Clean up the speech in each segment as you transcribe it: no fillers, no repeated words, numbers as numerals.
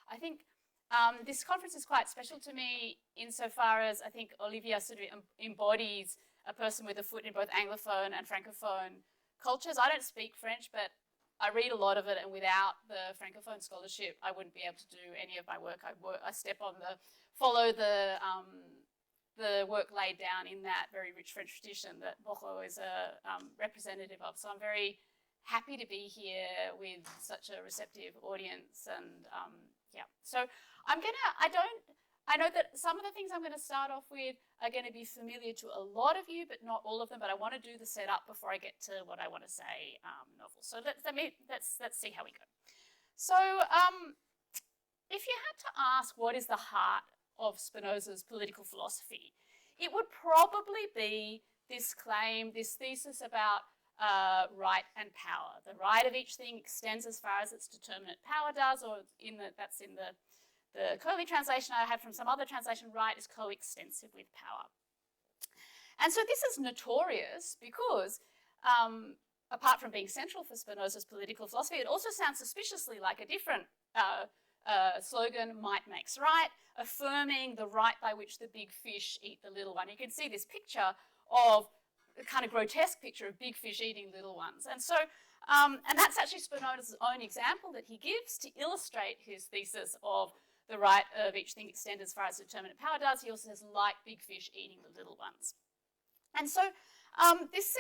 I think this conference is quite special to me insofar as I think Olivia sort of embodies a person with a foot in both Anglophone and Francophone cultures. I don't speak French, but I read a lot of it, and without the Francophone scholarship, I wouldn't be able to do any of my work. I step on follow the work laid down in that very rich French tradition that Borro is a representative of. So I'm very happy to be here with such a receptive audience, and yeah. So I know that some of the things I'm going to start off with are going to be familiar to a lot of you, but not all of them. But I want to do the setup before I get to what I want to say novel. So let's see how we go. So if you had to ask what is the heart of Spinoza's political philosophy, it would probably be this claim, this thesis about right and power. The right of each thing extends as far as its determinate power does, or that's in the Curly translation I had from some other translation, right is coextensive with power. And so this is notorious because apart from being central for Spinoza's political philosophy, it also sounds suspiciously like a different slogan, might makes right, affirming the right by which the big fish eat the little one. You can see this picture of a kind of grotesque picture of big fish eating little ones. And so, and that's actually Spinoza's own example that he gives to illustrate his thesis of the right of each thing extend as far as determinate power does. He also says, like big fish eating the little ones. And so this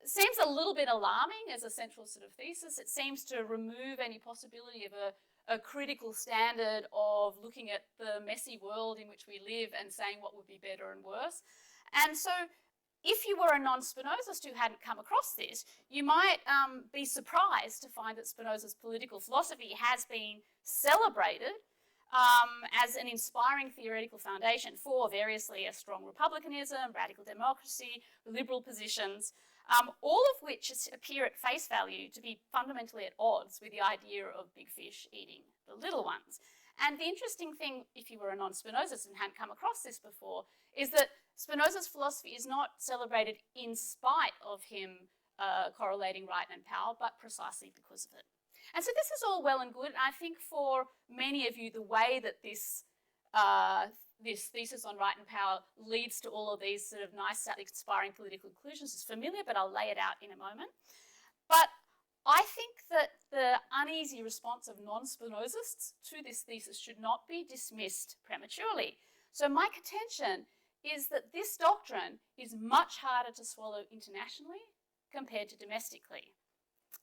seems a little bit alarming as a central sort of thesis. It seems to remove any possibility of a critical standard of looking at the messy world in which we live and saying what would be better and worse. And so if you were a non-Spinozist who hadn't come across this, you might be surprised to find that Spinoza's political philosophy has been celebrated as an inspiring theoretical foundation for variously a strong republicanism, radical democracy, liberal positions, all of which appear at face value to be fundamentally at odds with the idea of big fish eating the little ones. And the interesting thing, if you were a non-Spinozist and hadn't come across this before, is that Spinoza's philosophy is not celebrated in spite of him correlating right and power, but precisely because of it. And so this is all well and good. And I think for many of you, the way that this thesis on right and power leads to all of these sort of nice, inspiring political conclusions is familiar, but I'll lay it out in a moment. But I think that the uneasy response of non-Spinozists to this thesis should not be dismissed prematurely. So my contention is that this doctrine is much harder to swallow internationally compared to domestically,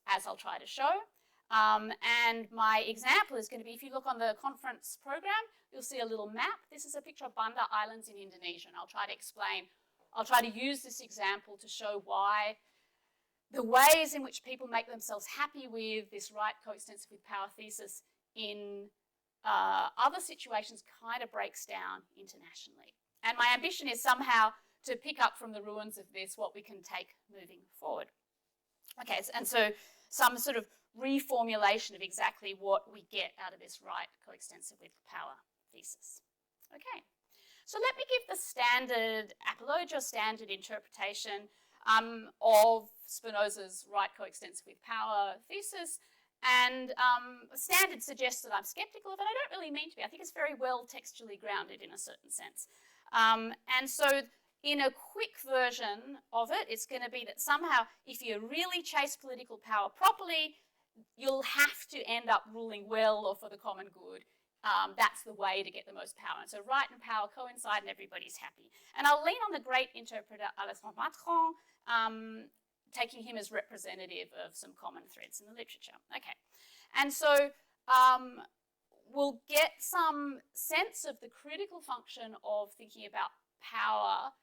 as I'll try to show. And my example is going to be, if you look on the conference program, you'll see a little map. This is a picture of Banda Islands in Indonesia, and I'll try to use this example to show why the ways in which people make themselves happy with this right coextensive with power thesis in other situations kind of breaks down internationally. And my ambition is somehow to pick up from the ruins of this what we can take moving forward. Okay, and so some sort of reformulation of exactly what we get out of this right coextensive with power thesis. Okay, so let me give the standard apologia, standard interpretation of Spinoza's right coextensive with power thesis. And standard suggests that I'm skeptical of it. I don't really mean to be. I think it's very well textually grounded in a certain sense. And so in a quick version of it, it's going to be that somehow if you really chase political power properly, you'll have to end up ruling well or for the common good. That's the way to get the most power. And so right and power coincide and everybody's happy. And I'll lean on the great interpreter Alexandre Matron, taking him as representative of some common threads in the literature. Okay, and so we'll get some sense of the critical function of thinking about power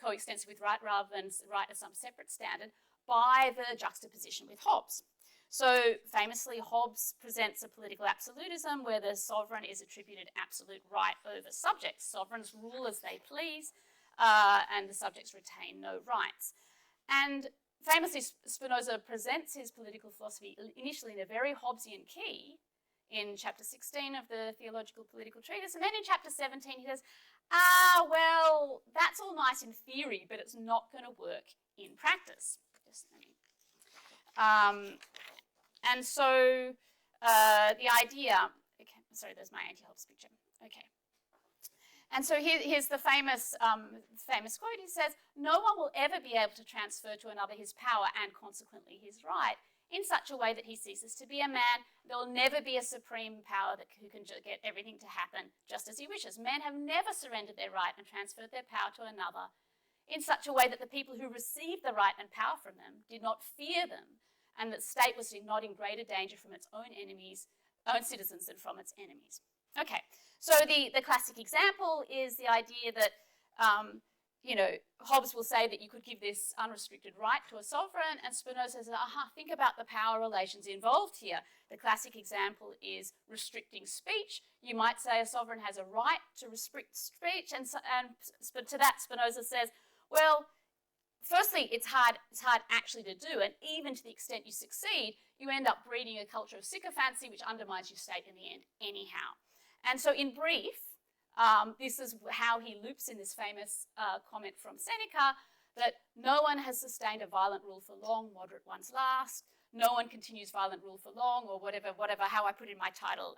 coextensive with right rather than right as some separate standard by the juxtaposition with Hobbes. So famously, Hobbes presents a political absolutism where the sovereign is attributed absolute right over subjects. Sovereigns rule as they please, and the subjects retain no rights. And famously, Spinoza presents his political philosophy initially in a very Hobbesian key in chapter 16 of the Theological Political Treatise. And then in chapter 17, he says, well, that's all nice in theory, but it's not going to work in practice. And so the idea, okay, sorry, there's my anti-Hobbes picture, okay. And so here's the famous quote. He says, "No one will ever be able to transfer to another his power and consequently his right in such a way that he ceases to be a man. There will never be a supreme power who can get everything to happen just as he wishes. Men have never surrendered their right and transferred their power to another in such a way that the people who received the right and power from them did not fear them, and that the state was not in greater danger from its own citizens than from its enemies." Okay, so the classic example is the idea that, Hobbes will say that you could give this unrestricted right to a sovereign, and Spinoza says, think about the power relations involved here. The classic example is restricting speech. You might say a sovereign has a right to restrict speech, and to that Spinoza says, well, firstly, it's hard actually to do, and even to the extent you succeed, you end up breeding a culture of sycophancy which undermines your state in the end anyhow. And so in brief, this is how he loops in this famous comment from Seneca, that no one has sustained a violent rule for long, moderate ones last. No one continues violent rule for long, or whatever, how I put in my title,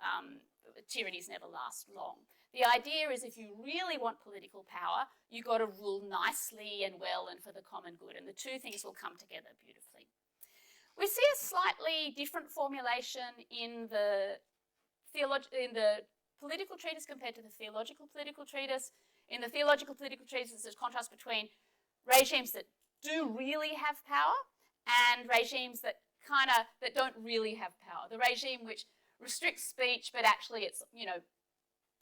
tyrannies never last long. The idea is if you really want political power, you've got to rule nicely and well and for the common good, and the two things will come together beautifully. We see a slightly different formulation in the political treatise compared to the theological political treatise. In the theological political treatise, there's a contrast between regimes that do really have power and regimes that don't really have power. The regime which restricts speech, but actually it's,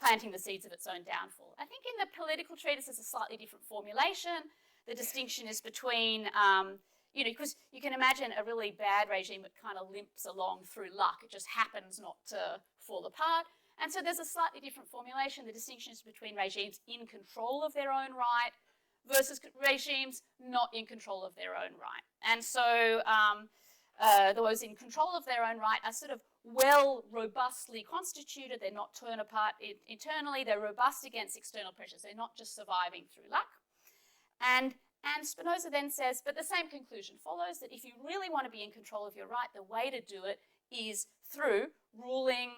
planting the seeds of its own downfall. I think in the political treatise, there's a slightly different formulation. The distinction is between, because you can imagine a really bad regime that kind of limps along through luck. It just happens not to fall apart. And so there's a slightly different formulation. The distinction is between regimes in control of their own right versus regimes not in control of their own right. And so those in control of their own right are sort of robustly constituted. They're not torn apart internally. They're robust against external pressures. They're not just surviving through luck. And Spinoza then says, but the same conclusion follows, that if you really want to be in control of your right, the way to do it is through ruling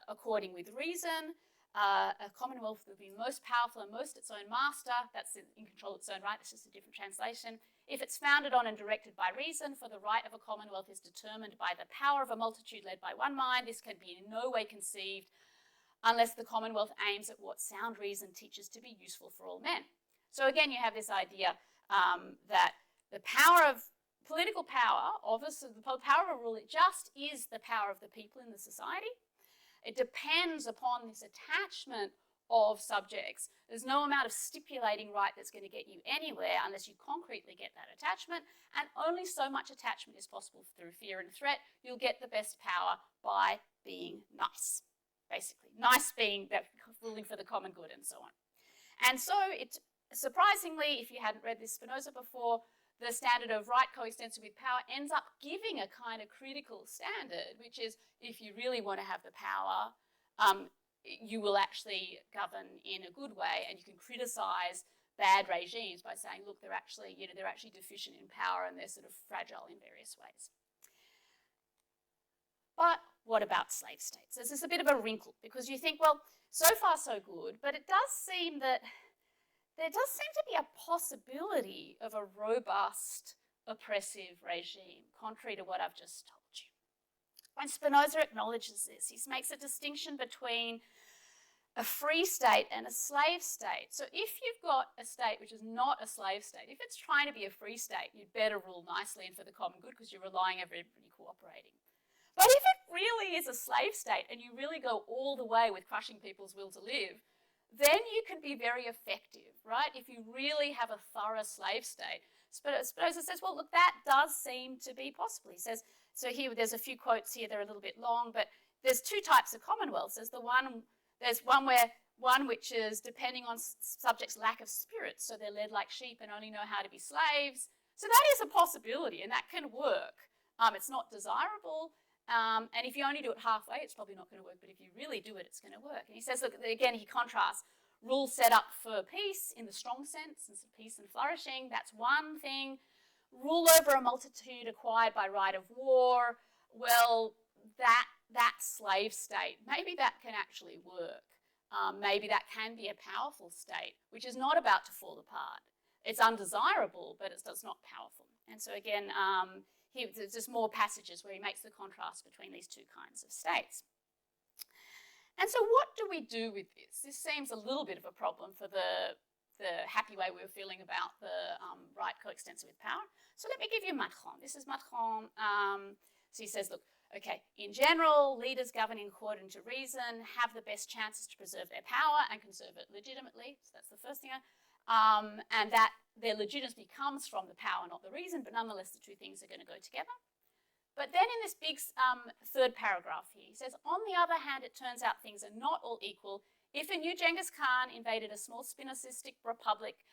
according with reason. A commonwealth will be most powerful and most its own master. That's in control of its own right. It's just a different translation. If it's founded on and directed by reason, for the right of a commonwealth is determined by the power of a multitude led by one mind. This can be in no way conceived unless the commonwealth aims at what sound reason teaches to be useful for all men. So again, you have this idea that the power of political power, obviously the power of rule, it just is the power of the people in the society. It depends upon this attachment of subjects. There's no amount of stipulating right that's going to get you anywhere unless you concretely get that attachment, and only so much attachment is possible through fear and threat. You'll get the best power by being nice, basically. Nice being that ruling for the common good and so on. And so it, surprisingly, if you hadn't read this Spinoza before, the standard of right coextensive with power ends up giving a kind of critical standard, which is if you really want to have the power, you will actually govern in a good way, and you can criticize bad regimes by saying, look, they're actually deficient in power and they're sort of fragile in various ways. But what about slave states? This is a bit of a wrinkle, because you think, well, so far so good, but it does seem that there does seem to be a possibility of a robust oppressive regime, contrary to what I've just told you. When Spinoza acknowledges this, he makes a distinction between a free state and a slave state. So if you've got a state which is not a slave state, if it's trying to be a free state, you'd better rule nicely and for the common good because you're relying on everybody cooperating. But if it really is a slave state and you really go all the way with crushing people's will to live, then you can be very effective, right? If you really have a thorough slave state. Spinoza says, well, look, that does seem to be possible. He says, so here, there's a few quotes here, they're a little bit long, but there's two types of commonwealths. There's one which is depending on subjects' lack of spirit, so they're led like sheep and only know how to be slaves. So that is a possibility, and that can work. It's not desirable, and if you only do it halfway, it's probably not going to work, but if you really do it, it's going to work. And he says, look, again, he contrasts rules set up for peace in the strong sense, and peace and flourishing, that's one thing. Rule over a multitude acquired by right of war, well, that slave state, maybe that can actually work. Maybe that can be a powerful state, which is not about to fall apart. It's undesirable, but it's not powerful. And so again, there's just more passages where he makes the contrast between these two kinds of states. And so what do we do with this? This seems a little bit of a problem for the happy way we were feeling about the right coextensive with power. So let me give you Macron. This is Macron. So he says, look, okay, in general, leaders governing according to reason have the best chances to preserve their power and conserve it legitimately. So that's the first thing. And that their legitimacy comes from the power, not the reason, but nonetheless, the two things are going to go together. But then in this big third paragraph here, he says, on the other hand, it turns out things are not all equal. If a new Genghis Khan invaded a small Spinozistic republic,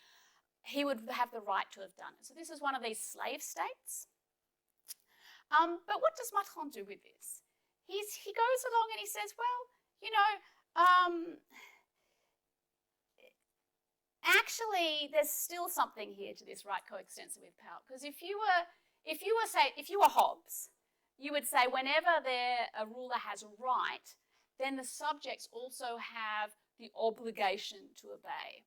he would have the right to have done it. So this is one of these slave states. But what does Macron do with this? He goes along and he says, well, you know, actually, there's still something here to this right coextensive with power. Because if you were Hobbes, you would say whenever a ruler has a right, then the subjects also have the obligation to obey.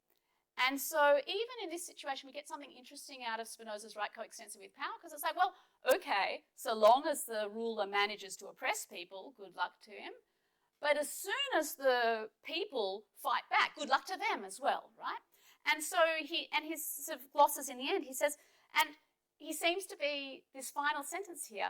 And so even in this situation, we get something interesting out of Spinoza's right coextensive with power, because it's like, well, okay, so long as the ruler manages to oppress people, good luck to him. But as soon as the people fight back, good luck to them as well, right? And so his sort of glosses in the end, he says, and he seems to be, this final sentence here,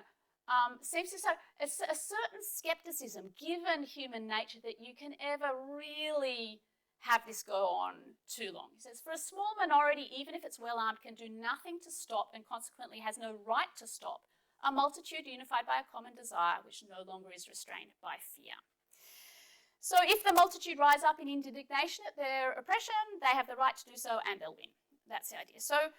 seems to say a certain skepticism, given human nature, that you can ever really have this go on too long. He says, for a small minority, even if it's well-armed, can do nothing to stop and consequently has no right to stop a multitude unified by a common desire which no longer is restrained by fear. So if the multitude rise up in indignation at their oppression, they have the right to do so and they'll win. That's the idea. So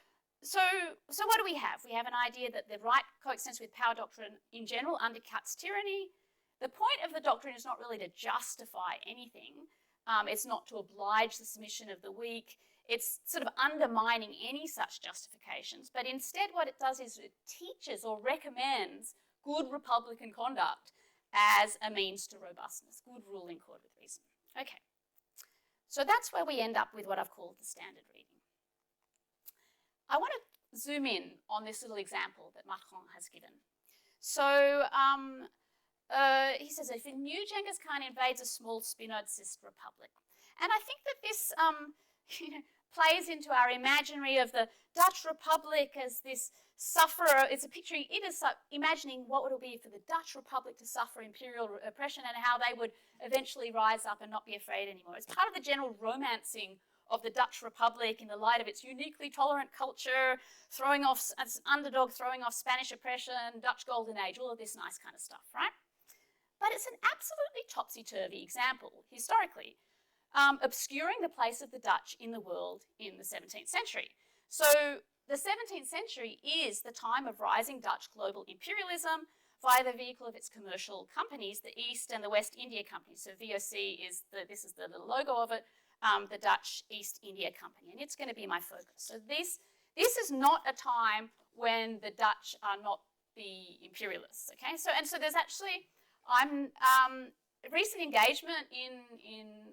what do we have? We have an idea that the right coextensive with power doctrine in general undercuts tyranny. The point of the doctrine is not really to justify anything. It's not to oblige the submission of the weak. It's sort of undermining any such justifications. But instead what it does is it teaches or recommends good republican conduct as a means to robustness, good rule in accord with reason. Okay, so that's where we end up with what I've called the standard reading. I want to zoom in on this little example that Macron has given. So he says, if a new Genghis Khan invades a small Spinozist republic. And I think that this plays into our imaginary of the Dutch Republic as this sufferer. It's a picture, it is imagining what would it be for the Dutch Republic to suffer imperial oppression and how they would eventually rise up and not be afraid anymore. It's part of the general romancing of the Dutch Republic in the light of its uniquely tolerant culture, throwing off, as underdog, throwing off Spanish oppression, Dutch Golden Age, all of this nice kind of stuff, right? But it's an absolutely topsy-turvy example, historically, obscuring the place of the Dutch in the world in the 17th century. So the 17th century is the time of rising Dutch global imperialism via the vehicle of its commercial companies, the East and the West India Company. So VOC is this is the little logo of it, the Dutch East India Company, and it's going to be my focus. So this is not a time when the Dutch are not the imperialists, okay? So there's actually, recent engagement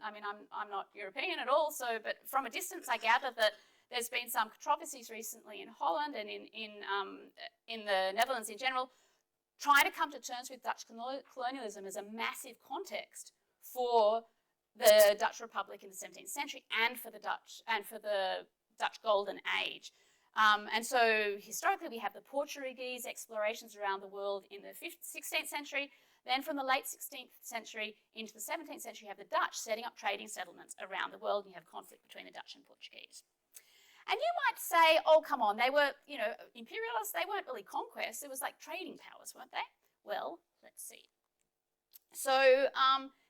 I'm not European at all, but from a distance I gather that there's been some controversies recently in Holland and in the Netherlands in general, trying to come to terms with Dutch colonialism as a massive context for the Dutch Republic in the 17th century and for the Dutch Golden Age. And so historically we have the Portuguese explorations around the world in the 16th century. Then from the late 16th century into the 17th century, you have the Dutch setting up trading settlements around the world, and you have conflict between the Dutch and Portuguese. And you might say, oh, come on, they were, imperialists, they weren't really conquests, it was like trading powers, weren't they? Well, let's see. So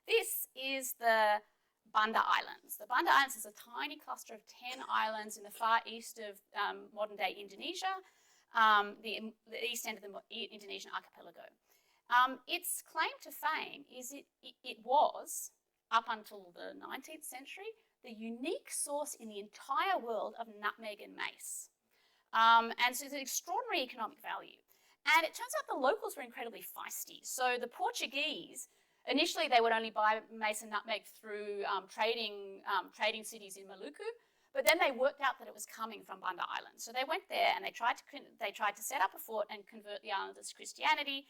this is the Banda Islands. The Banda Islands is a tiny cluster of 10 islands in the far east of modern-day Indonesia, the east end of the Indonesian archipelago. Its claim to fame is it was, up until the 19th century, the unique source in the entire world of nutmeg and mace. And so it's an extraordinary economic value. And it turns out the locals were incredibly feisty. So the Portuguese, initially they would only buy mace and nutmeg through trading cities in Maluku, but then they worked out that it was coming from Banda Island. So they went there and they tried to set up a fort and convert the islanders to Christianity,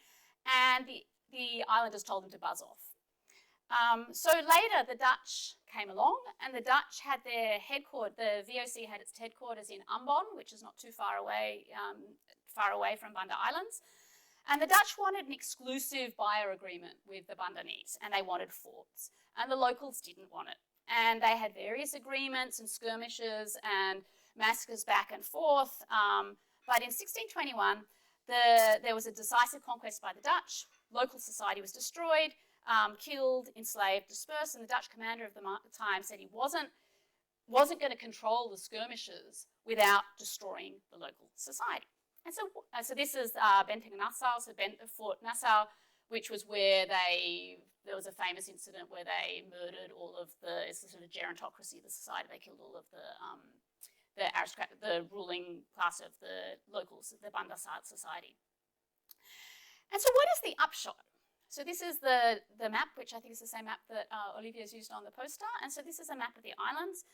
and the islanders told them to buzz off. So later the Dutch came along, and the Dutch had their headquarters, the VOC had its headquarters in Ambon, which is not too far away from Banda Islands. And the Dutch wanted an exclusive buyer agreement with the Bandanese, and they wanted forts. And the locals didn't want it. And they had various agreements and skirmishes and massacres back and forth. But in 1621, there was a decisive conquest by the Dutch. Local society was destroyed, killed, enslaved, dispersed, and the Dutch commander of the time said he wasn't going to control the skirmishes without destroying the local society. And so this is Benteng Nassau, so Fort Nassau, which was where there was a famous incident where they murdered all of it's the sort of gerontocracy of the society. They killed all of the ruling class of the locals, the Banda society. And so what is the upshot? So this is the map, which I think is the same map that Olivier's used on the poster. And so this is a map of the islands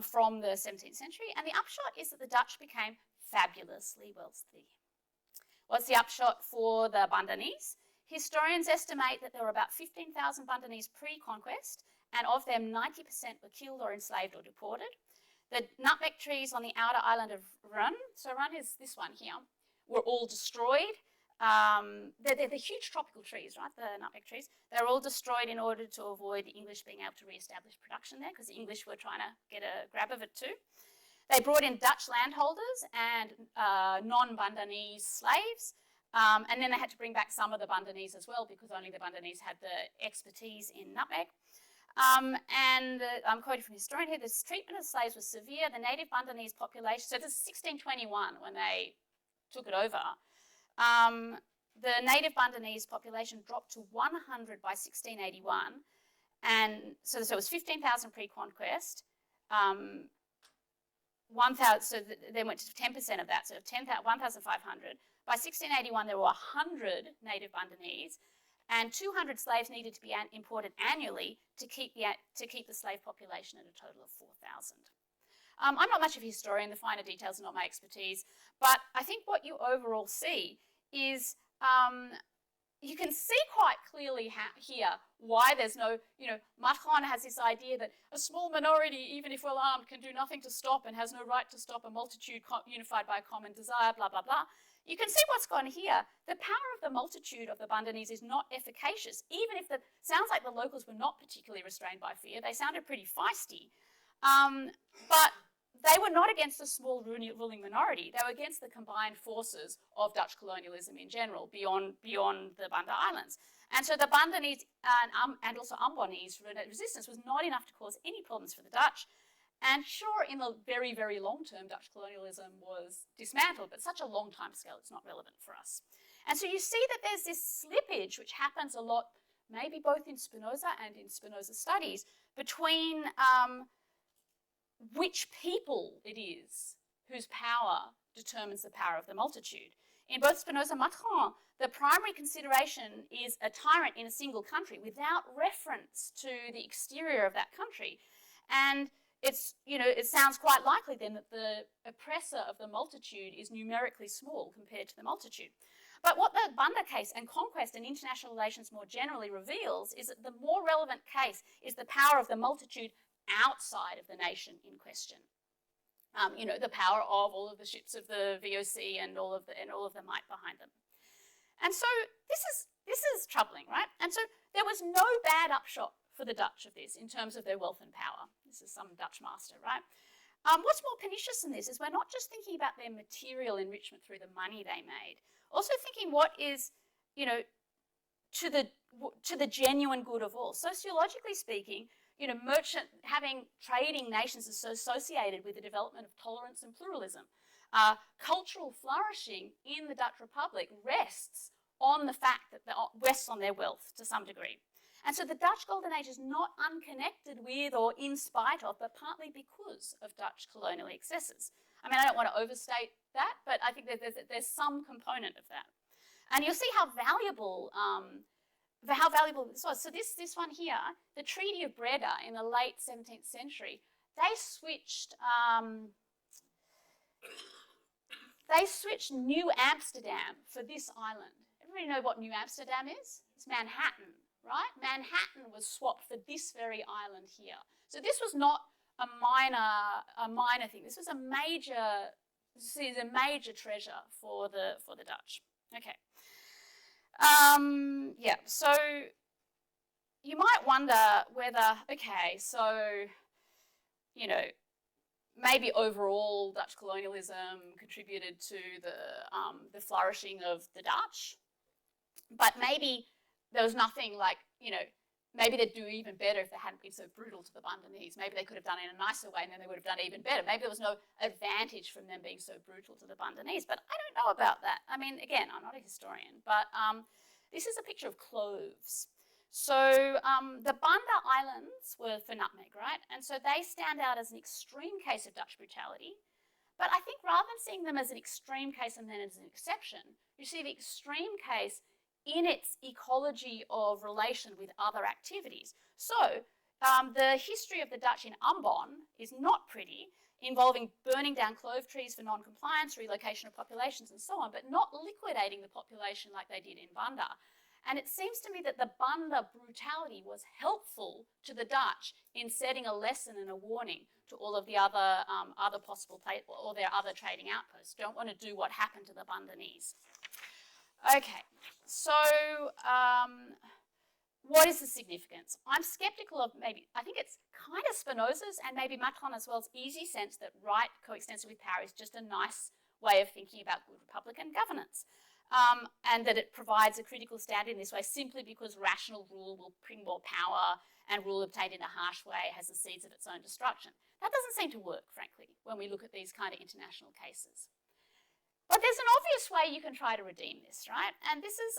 from the 17th century. And the upshot is that the Dutch became fabulously wealthy. What's the upshot for the Bandanese? Historians estimate that there were about 15,000 Bandanese pre-conquest, and of them 90% were killed or enslaved or deported. The nutmeg trees on the outer island of Run, so Run is this one here, were all destroyed. They're the huge tropical trees, right, the nutmeg trees. They're all destroyed in order to avoid the English being able to re-establish production there, because the English were trying to get a grab of it too. They brought in Dutch landholders and non-Bandanese slaves, and then they had to bring back some of the Bandanese as well, because only the Bandanese had the expertise in nutmeg. And I'm quoting from a historian here, this treatment of slaves was severe. The native Bandanese population, so this is 1621 when they took it over, the native Bandanese population dropped to 100 by 1681, and so it was 15,000 pre-conquest, 1,000, so then went to 10% of that, so 1,500. By 1681, there were 100 native Bandanese, and 200 slaves needed to be imported annually to keep the slave population at a total of 4,000. I'm not much of a historian, the finer details are not my expertise, but I think what you overall see is you can see quite clearly here why there's no, Macron has this idea that a small minority, even if well armed, can do nothing to stop and has no right to stop a multitude unified by a common desire, blah, blah, blah. You can see what's gone here. The power of the multitude of the Bandanese is not efficacious, even if it sounds like the locals were not particularly restrained by fear. They sounded pretty feisty, but they were not against a small ruling minority. They were against the combined forces of Dutch colonialism in general, beyond the Banda Islands. And so the Bandanese and also Ambonese resistance was not enough to cause any problems for the Dutch. And sure, in the very, very long term, Dutch colonialism was dismantled, but such a long time scale, it's not relevant for us. And so you see that there's this slippage, which happens a lot, maybe both in Spinoza and in Spinoza studies, between which people it is whose power determines the power of the multitude. In both Spinoza and Macron, the primary consideration is a tyrant in a single country without reference to the exterior of that country. And it sounds quite likely then that the oppressor of the multitude is numerically small compared to the multitude. But what the Banda case and Conquest and international relations more generally reveals is that the more relevant case is the power of the multitude outside of the nation in question. The power of all of the ships of the VOC and all of the might behind them. And so this is troubling, right? And so there was no bad upshot for the Dutch of this in terms of their wealth and power. This is some Dutch master, right? What's more pernicious than this is we're not just thinking about their material enrichment through the money they made, also thinking what is, to the genuine good of all. Sociologically speaking, having trading nations is associated with the development of tolerance and pluralism. Cultural flourishing in the Dutch Republic rests on the fact that rests on their wealth to some degree. And so the Dutch Golden Age is not unconnected with or in spite of, but partly because of Dutch colonial excesses. I mean, I don't want to overstate that, but I think that there's some component of that. And you'll see how valuable this was. So this one here, the Treaty of Breda in the late 17th century, they switched New Amsterdam for this island. Everybody know what New Amsterdam is? It's Manhattan, right? Manhattan was swapped for this very island here. So this was not a minor thing. This was a major treasure for the Dutch. Okay. Yeah, so you might wonder whether, okay, so, you know, maybe overall Dutch colonialism contributed to the flourishing of the Dutch, but maybe there was nothing like, you know, maybe they'd do even better if they hadn't been so brutal to the Bundanese. Maybe they could have done it in a nicer way and then they would have done even better. Maybe there was no advantage from them being so brutal to the Bundanese, but I don't know about that. I mean, again, I'm not a historian, but this is a picture of cloves. So the Banda Islands were for nutmeg, right? And so they stand out as an extreme case of Dutch brutality. But I think rather than seeing them as an extreme case and then as an exception, you see the extreme case in its ecology of relation with other activities. So the history of the Dutch in Ambon is not pretty, involving burning down clove trees for non-compliance, relocation of populations and so on, but not liquidating the population like they did in Banda. And it seems to me that the Banda brutality was helpful to the Dutch in setting a lesson and a warning to all of the other possible or their other trading outposts. Don't want to do what happened to the Bundanese. Okay, so what is the significance? I'm skeptical of I think it's kind of Spinoza's and maybe Macron as well's easy sense that right coextensive with power is just a nice way of thinking about good republican governance. And that it provides a critical standard in this way simply because rational rule will bring more power and rule obtained in a harsh way has the seeds of its own destruction. That doesn't seem to work, frankly, when we look at these kind of international cases. But there's an obvious way you can try to redeem this, right? And this is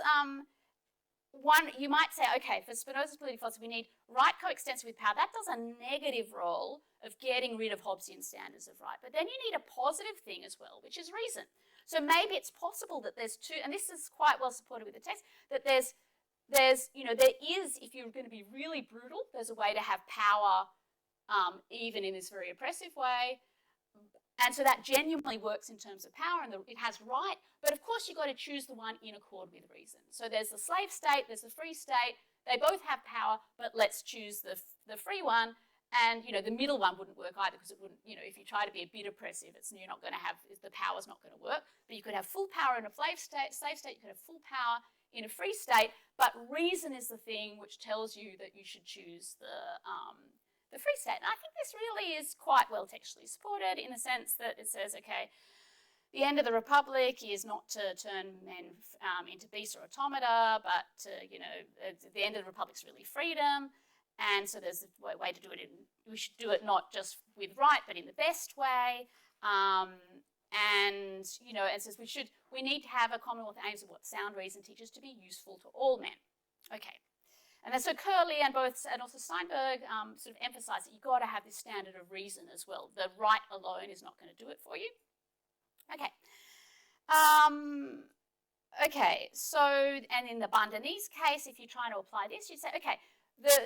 one, you might say, okay, for Spinoza's political philosophy, we need right coextensive with power. That does a negative role of getting rid of Hobbesian standards of right. But then you need a positive thing as well, which is reason. So maybe it's possible that there's two, and this is quite well supported with the text, that there is, if you're going to be really brutal, there's a way to have power even in this very oppressive way. And so that genuinely works in terms of power and it has right. But of course, you've got to choose the one in accord with reason. So there's the slave state, there's the free state. They both have power, but let's choose the free one. And, the middle one wouldn't work either because it wouldn't, if you try to be a bit oppressive, you're not going to have, the power's not going to work. But you could have full power in a slave state, you could have full power in a free state, but reason is the thing which tells you that you should choose the free state. And I think this really is quite well textually supported in the sense that it says, okay, the end of the Republic is not to turn men into beasts or automata, but the end of the Republic is really freedom. And so there's a way to do it we should do it not just with right, but in the best way. And it says we need to have a Commonwealth that aims at what sound reason teaches to be useful to all men. Okay. And then so Curley and also Steinberg sort of emphasize that you've got to have this standard of reason as well. The right alone is not going to do it for you. Okay. Okay, so, and in the Bundanese case, if you're trying to apply this, you'd say, okay,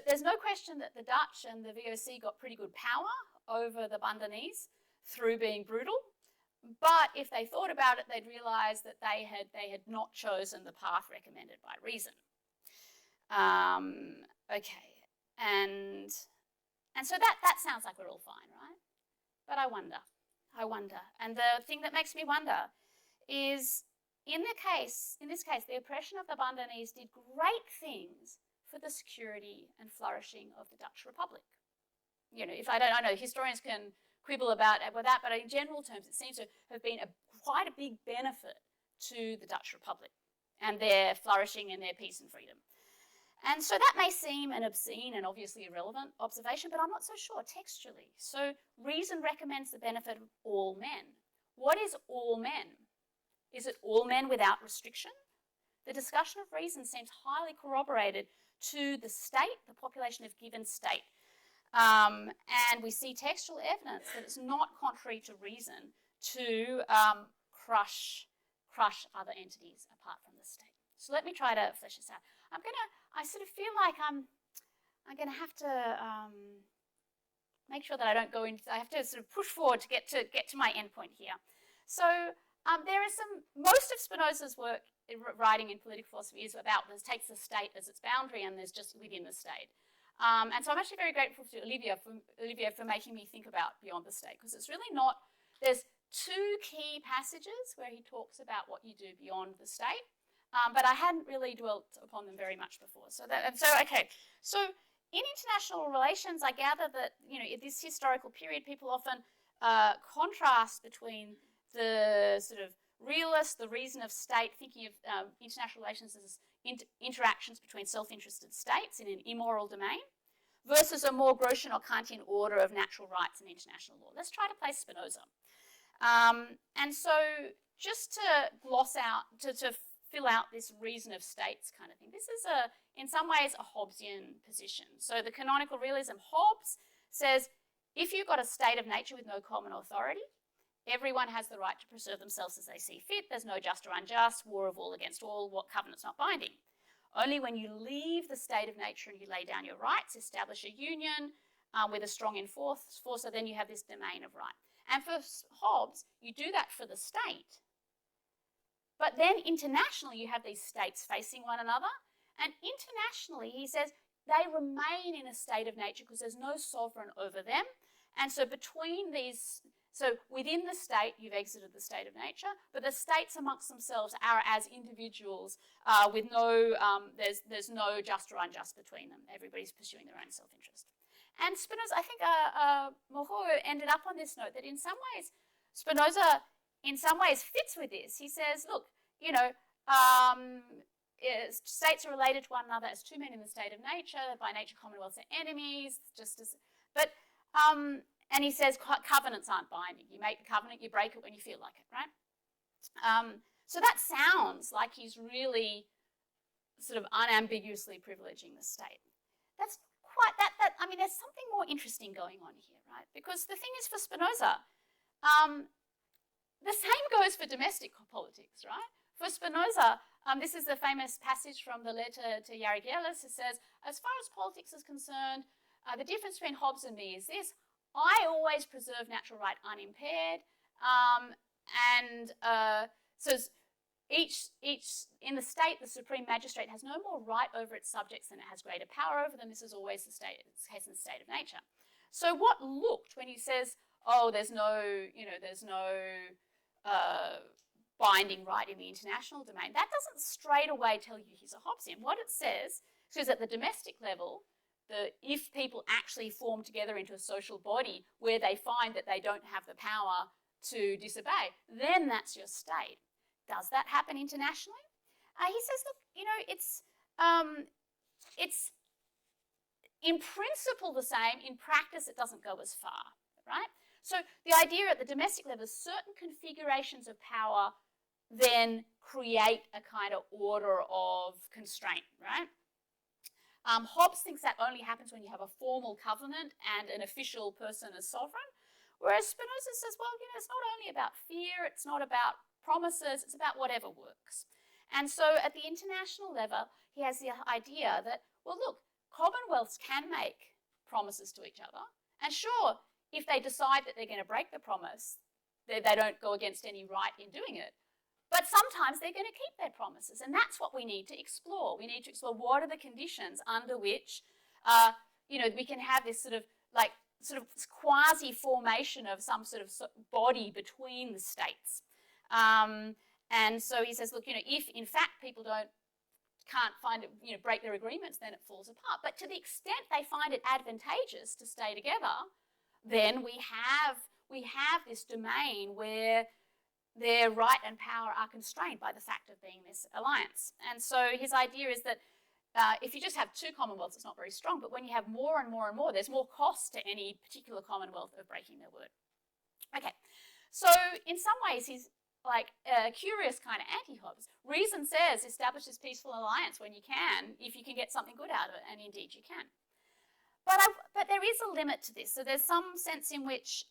there's no question that the Dutch and the VOC got pretty good power over the Bundanese through being brutal. But if they thought about it, they'd realise that they had not chosen the path recommended by reason. Okay, and so that sounds like we're all fine, right? But I wonder. And the thing that makes me wonder is, in this case, the oppression of the Bundanese did great things for the security and flourishing of the Dutch Republic. I know historians can quibble about that, but in general terms, it seems to have been quite a big benefit to the Dutch Republic and their flourishing and their peace and freedom. And so that may seem an obscene and obviously irrelevant observation, but I'm not so sure textually. So reason recommends the benefit of all men. What is all men? Is it all men without restriction? The discussion of reason seems highly corroborated to the state, the population of given state. And we see textual evidence that it's not contrary to reason to crush other entities apart from the state. So let me try to flesh this out. I sort of feel like I'm gonna have to make sure that I don't go into, I have to sort of push forward to get to my endpoint here. So there is most of Spinoza's work writing in political philosophy is about, this takes the state as its boundary and there's just within the state. And so I'm actually very grateful to Olivia for making me think about beyond the state, because it's really not, there's two key passages where he talks about what you do beyond the state, but I hadn't really dwelt upon them very much before. So in international relations, I gather that, in this historical period, people often contrast between the sort of realist, the reason of state, thinking of international relations as interactions between self-interested states in an immoral domain, versus a more Grotian or Kantian order of natural rights and international law. Let's try to place Spinoza. And so just to gloss out, to fill out this reason of states kind of thing, this is in some ways a Hobbesian position. So the canonical realism, Hobbes says, if you've got a state of nature with no common authority, everyone has the right to preserve themselves as they see fit. There's no just or unjust, war of all against all, what covenant's not binding. Only when you leave the state of nature and you lay down your rights, establish a union with a strong enforcer, then you have this domain of right. And for Hobbes, you do that for the state. But then internationally, you have these states facing one another. And internationally, he says, they remain in a state of nature because there's no sovereign over them. And so between these, so within the state, you've exited the state of nature, but the states amongst themselves are as individuals with no, there's no just or unjust between them. Everybody's pursuing their own self-interest. And Spinoza, I think Moreau ended up on this note that in some ways, Spinoza in some ways fits with this. He says, look, states are related to one another as two men in the state of nature. By nature, commonwealths are enemies, and he says covenants aren't binding. You make the covenant, you break it when you feel like it, right? So that sounds like he's really sort of unambiguously privileging the state. That's quite, I mean, there's something more interesting going on here, right? Because the thing is, for Spinoza, the same goes for domestic politics, right? For Spinoza, this is the famous passage from the letter to Yarigielis. It says, as far as politics is concerned, the difference between Hobbes and me is this: I always preserve natural right unimpaired, so each in the state, the supreme magistrate has no more right over its subjects than it has greater power over them. This is always the case in the state of nature. So what looked when he says, oh, there's no binding right in the international domain, that doesn't straight away tell you he's a Hobbesian. What it says is at the domestic level, if people actually form together into a social body where they find that they don't have the power to disobey, then that's your state. Does that happen internationally? He says, look, it's in principle the same. In practice, it doesn't go as far, right? So the idea at the domestic level is certain configurations of power then create a kind of order of constraint, right? Hobbes thinks that only happens when you have a formal covenant and an official person as sovereign, whereas Spinoza says, well, it's not only about fear, it's not about promises, it's about whatever works. And so at the international level, he has the idea that, well, look, commonwealths can make promises to each other, and sure, if they decide that they're going to break the promise, they don't go against any right in doing it. But sometimes they're going to keep their promises, and that's what we need to explore. We need to explore what are the conditions under which, we can have this sort of quasi-formation of some sort of body between the states. And so he says, look, if in fact people can't break their agreements, then it falls apart. But to the extent they find it advantageous to stay together, then we have this domain where their right and power are constrained by the fact of being this alliance. And so his idea is that if you just have two commonwealths, it's not very strong, but when you have more and more and more, there's more cost to any particular commonwealth of breaking their word. Okay, so in some ways he's like a curious kind of anti-Hobbes. Reason says establish this peaceful alliance when you can, if you can get something good out of it, and indeed you can. But there is a limit to this. So there's some sense in which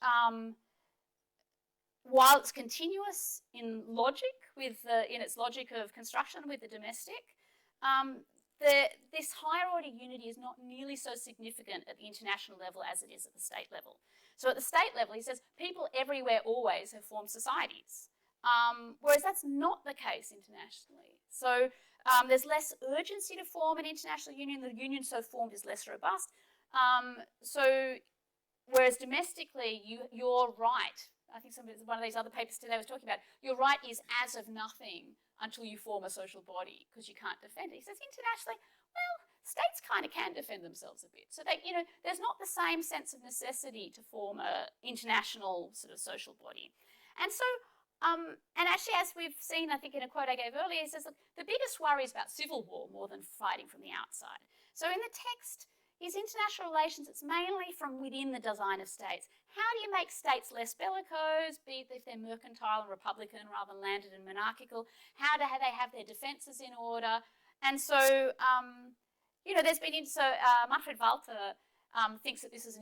while it's continuous in logic, in its logic of construction with the domestic, this higher order unity is not nearly so significant at the international level as it is at the state level. So at the state level, he says, people everywhere always have formed societies, whereas that's not the case internationally. So there's less urgency to form an international union. The union so formed is less robust. So whereas domestically, you're right. I think one of these other papers today was talking about, your right is as of nothing until you form a social body because you can't defend it. He says internationally, well, states kind of can defend themselves a bit. So there's not the same sense of necessity to form an international sort of social body. And so, and actually, as we've seen, I think in a quote I gave earlier, he says, look, the biggest worry is about civil war more than fighting from the outside. So in the text, is international relations, it's mainly from within the design of states. How do you make states less bellicose, be it if they're mercantile and republican rather than landed and monarchical? How do they have their defences in order? And so, there's been, Manfred Walter thinks that this is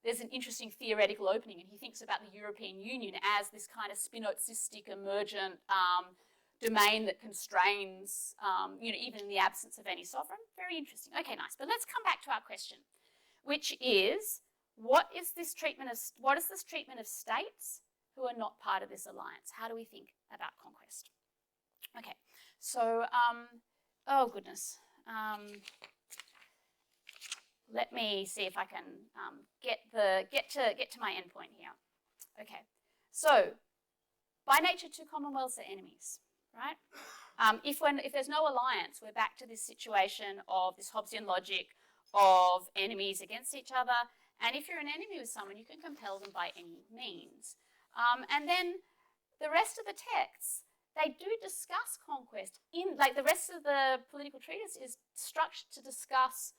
there's an interesting theoretical opening, and he thinks about the European Union as this kind of spinozistic emergent domain that constrains, even in the absence of any sovereign. Very interesting. Okay, nice. But let's come back to our question, which is, what is this treatment of states who are not part of this alliance? How do we think about conquest? Okay, so, oh goodness. Let me see if I can get to my end point here. Okay, so by nature, two commonwealths are enemies. Right? If there's no alliance, we're back to this situation of this Hobbesian logic of enemies against each other. And if you're an enemy with someone, you can compel them by any means. And then the rest of the texts, they do discuss conquest. Like the rest of the political treatise is structured to discuss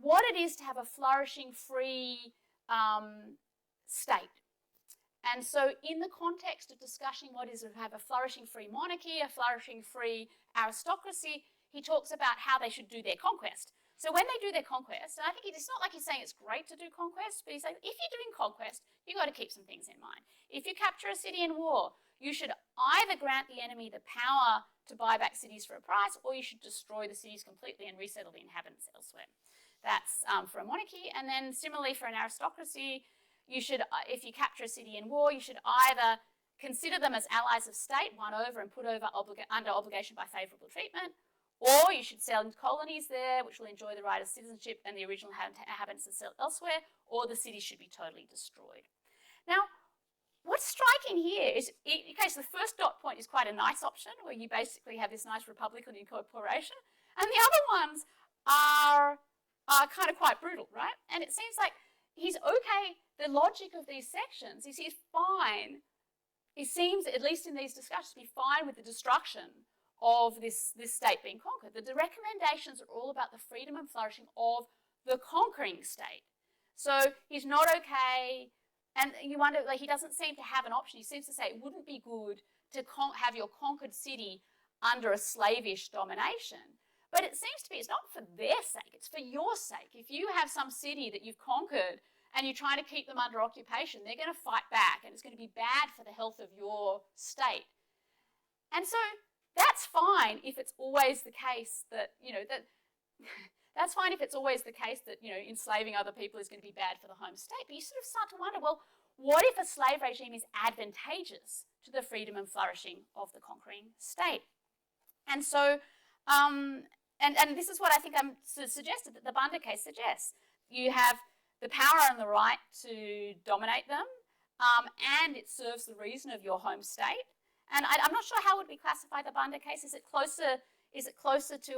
what it is to have a flourishing, free state. And so in the context of discussing what is to have a flourishing free monarchy, a flourishing free aristocracy, he talks about how they should do their conquest. So when they do their conquest, and I think it's not like he's saying it's great to do conquest, but he's saying if you're doing conquest, you've got to keep some things in mind. If you capture a city in war, you should either grant the enemy the power to buy back cities for a price, or you should destroy the cities completely and resettle the inhabitants elsewhere. That's for a monarchy. And then similarly for an aristocracy, you should, if you capture a city in war, you should either consider them as allies of state, won over and put over under obligation by favourable treatment, or you should send colonies there, which will enjoy the right of citizenship and the original inhabitants are settled elsewhere, or the city should be totally destroyed. Now, what's striking here is, okay, so the first dot point is quite a nice option, where you basically have this nice republican incorporation, and the other ones are kind of quite brutal, right? And it seems like he's okay. The logic of these sections is he's fine. He seems, at least in these discussions, to be fine with the destruction of this state being conquered. The recommendations are all about the freedom and flourishing of the conquering state. So he's not okay, and you wonder, like, he doesn't seem to have an option. He seems to say it wouldn't be good to have your conquered city under a slavish domination. But it seems to be it's not for their sake, it's for your sake. If you have some city that you've conquered and you're trying to keep them under occupation, they're going to fight back, and it's going to be bad for the health of your state. And so that's fine if it's always the case that, that's fine if it's always the case that, enslaving other people is going to be bad for the home state. But you sort of start to wonder, well, what if a slave regime is advantageous to the freedom and flourishing of the conquering state? And so, and this is what I think I'm suggested that the Banda case suggests. You have the power and the right to dominate them, and it serves the reason of your home state. And I'm not sure how would we classify the Banda case. Is it closer to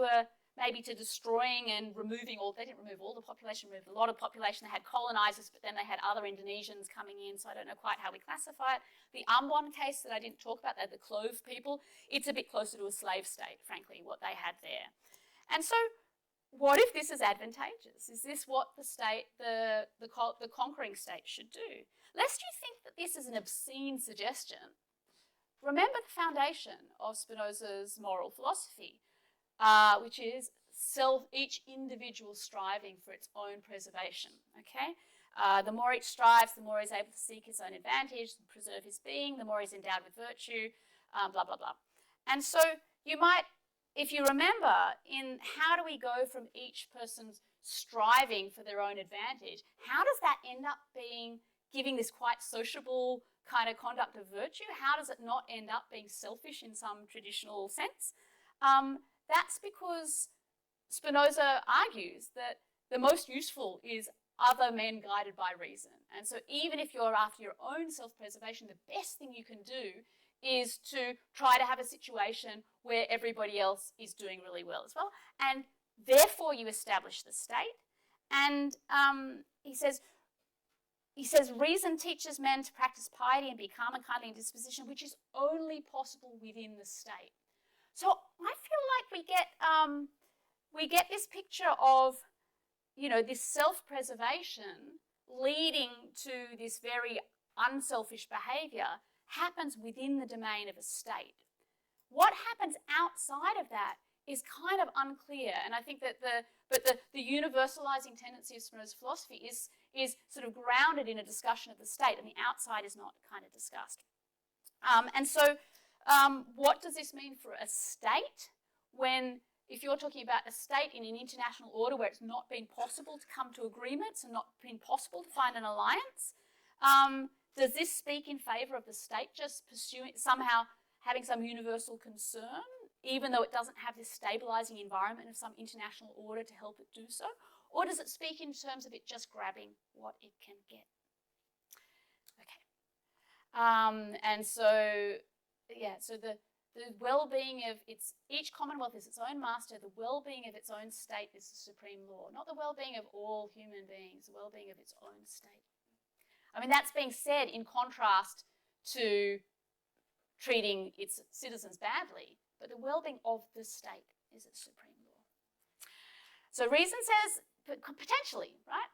maybe to destroying and removing all? They didn't remove all the population, removed a lot of population. They had colonizers, but then they had other Indonesians coming in, so I don't know quite how we classify it. The Ambon case that I didn't talk about, the Clove people, it's a bit closer to a slave state, frankly, what they had there. And so what if this is advantageous? Is this what the state, the conquering state should do? Lest you think that this is an obscene suggestion, remember the foundation of Spinoza's moral philosophy, which is each individual striving for its own preservation, okay? The more each strives, the more he's able to seek his own advantage, preserve his being, the more he's endowed with virtue, blah, blah, blah. And so you might, if you remember, in how do we go from each person's striving for their own advantage, how does that end up being giving this quite sociable kind of conduct of virtue? How does it not end up being selfish in some traditional sense? That's because Spinoza argues that the most useful is other men guided by reason. And so even if you're after your own self-preservation, the best thing you can do is to try to have a situation where everybody else is doing really well as well. And therefore you establish the state. And he says, reason teaches men to practice piety and be calm and kindly in disposition, which is only possible within the state. So I feel like we get this picture of, you know, this self-preservation leading to this very unselfish behaviour happens within the domain of a state. What happens outside of that is kind of unclear, and I think that the universalizing tendency of Spinoza's philosophy is sort of grounded in a discussion of the state, and the outside is not kind of discussed. And so what does this mean for a state when, if you're talking about a state in an international order where it's not been possible to come to agreements and not been possible to find an alliance? Does this speak in favour of the state just pursuing, somehow having some universal concern, even though it doesn't have this stabilising environment of some international order to help it do so? Or does it speak in terms of it just grabbing what it can get? Okay. And so, yeah, so the well-being of each commonwealth is its own master. The well-being of its own state is the supreme law, not the well-being of all human beings, the well-being of its own state. I mean, that's being said in contrast to treating its citizens badly, but the well-being of the state is its supreme law. So reason says, potentially, right?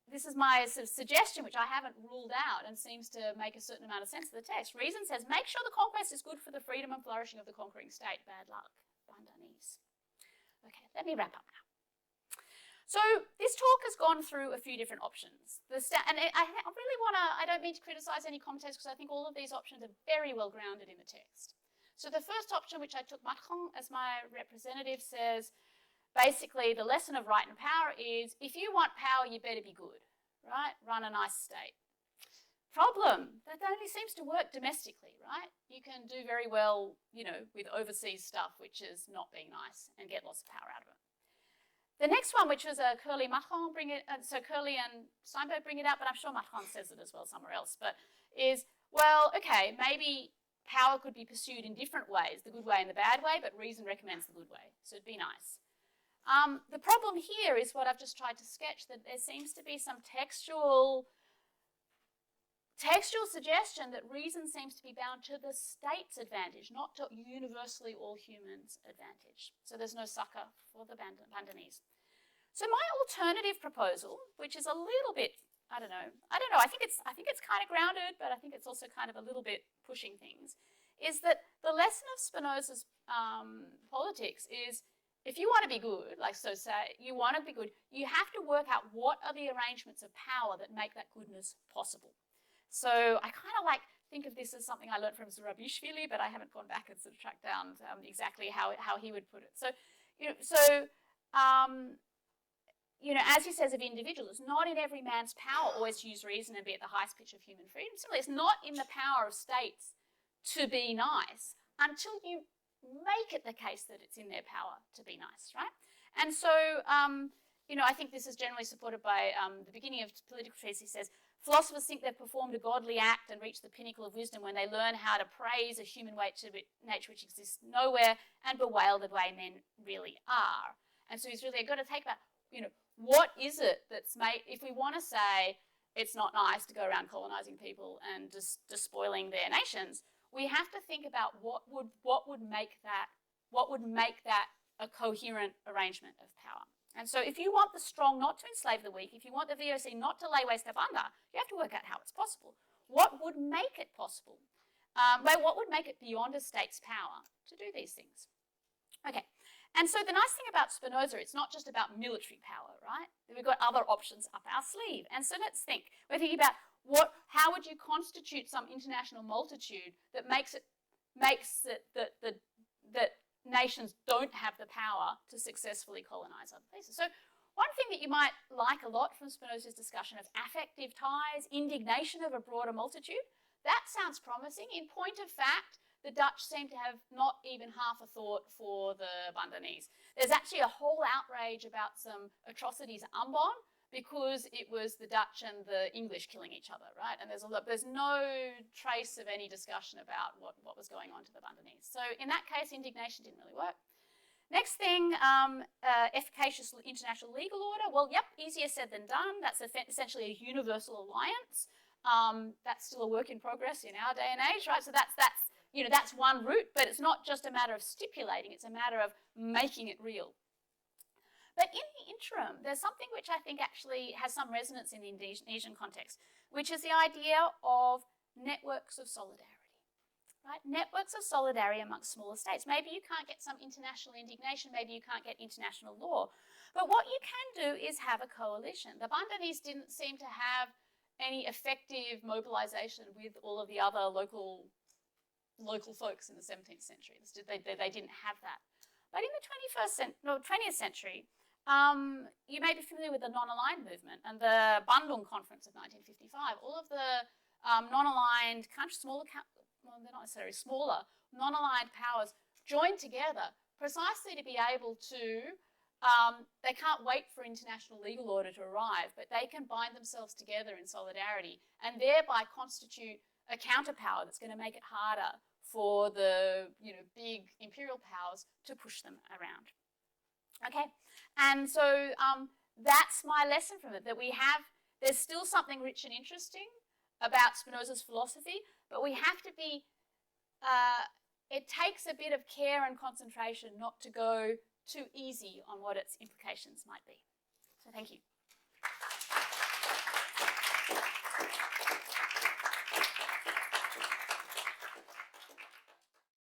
This is my sort of suggestion, which I haven't ruled out and seems to make a certain amount of sense of the text. Reason says, make sure the conquest is good for the freedom and flourishing of the conquering state. Bad luck. Benedict. Okay, let me wrap up now. So this talk has gone through a few different options. I don't mean to criticise any commentators because I think all of these options are very well grounded in the text. So the first option, which I took Macron as my representative, says, basically, the lesson of right and power is, if you want power, you better be good, right? Run a nice state. Problem, that only seems to work domestically, right? You can do very well, you know, with overseas stuff, which is not being nice, and get lots of power out of it. The next one, which was Curly Macron, so Curly and Steinberg bring it up, but I'm sure Macron says it as well somewhere else, but is, well, okay, maybe power could be pursued in different ways, the good way and the bad way, but reason recommends the good way, so it'd be nice. The problem here is what I've just tried to sketch, that there seems to be some textual suggestion that reason seems to be bound to the state's advantage, not to universally all humans' advantage. So there's no succor for the Benedict. So my alternative proposal, which is a little bit, I don't know, I think it's kind of grounded, but I think it's also kind of a little bit pushing things, is that the lesson of Spinoza's politics is, if you want to be good, like so say, you want to be good, you have to work out what are the arrangements of power that make that goodness possible. So I kind of think of this as something I learned from Zurabishvili, but I haven't gone back and sort of tracked down exactly how he would put it. So, as he says of individuals, it's not in every man's power always to use reason and be at the highest pitch of human freedom. Similarly, it's not in the power of states to be nice until you make it the case that it's in their power to be nice, right? And so, I think this is generally supported by the beginning of Political Treatise. He says, philosophers think they've performed a godly act and reached the pinnacle of wisdom when they learn how to praise a human nature which exists nowhere and bewail the way men really are. And so he's really got to take about, what is it that's made, if we want to say it's not nice to go around colonising people and just despoiling their nations, we have to think about what would make that a coherent arrangement of power. And so if you want the strong not to enslave the weak, if you want the VOC not to lay waste up under, you have to work out how it's possible. What would make it possible? What would make it beyond a state's power to do these things? Okay, And so the nice thing about Spinoza, it's not just about military power, right? We've got other options up our sleeve. And so let's think. We're thinking about how would you constitute some international multitude that makes it that nations don't have the power to successfully colonize other places. So one thing that you might like a lot from Spinoza's discussion of affective ties, indignation of a broader multitude, that sounds promising. In point of fact, the Dutch seem to have not even half a thought for the Bundanese. There's actually a whole outrage about some atrocities at Ambon because it was the Dutch and the English killing each other, right? And there's no trace of any discussion about what was going on to the Bundanese. So in that case, indignation didn't really work. Next thing, efficacious international legal order. Well, yep, easier said than done. That's essentially a universal alliance. That's still a work in progress in our day and age, right? So that's one route, but it's not just a matter of stipulating, it's a matter of making it real. But in the interim, there's something which I think actually has some resonance in the Indonesian context, which is the idea of networks of solidarity, right? Networks of solidarity amongst smaller states. Maybe you can't get some international indignation, maybe you can't get international law, but what you can do is have a coalition. The Bundanese didn't seem to have any effective mobilization with all of the other local folks in the 17th century. They didn't have that. But in the 20th century, you may be familiar with the non-aligned movement and the Bandung Conference of 1955. All of the non-aligned countries, they're not necessarily smaller, non-aligned powers joined together precisely to be able to, they can't wait for international legal order to arrive, but they can bind themselves together in solidarity and thereby constitute a counterpower that's going to make it harder for the big imperial powers to push them around. Okay, and so that's my lesson from it, that there's still something rich and interesting about Spinoza's philosophy, but we have to be, it takes a bit of care and concentration not to go too easy on what its implications might be. So thank you.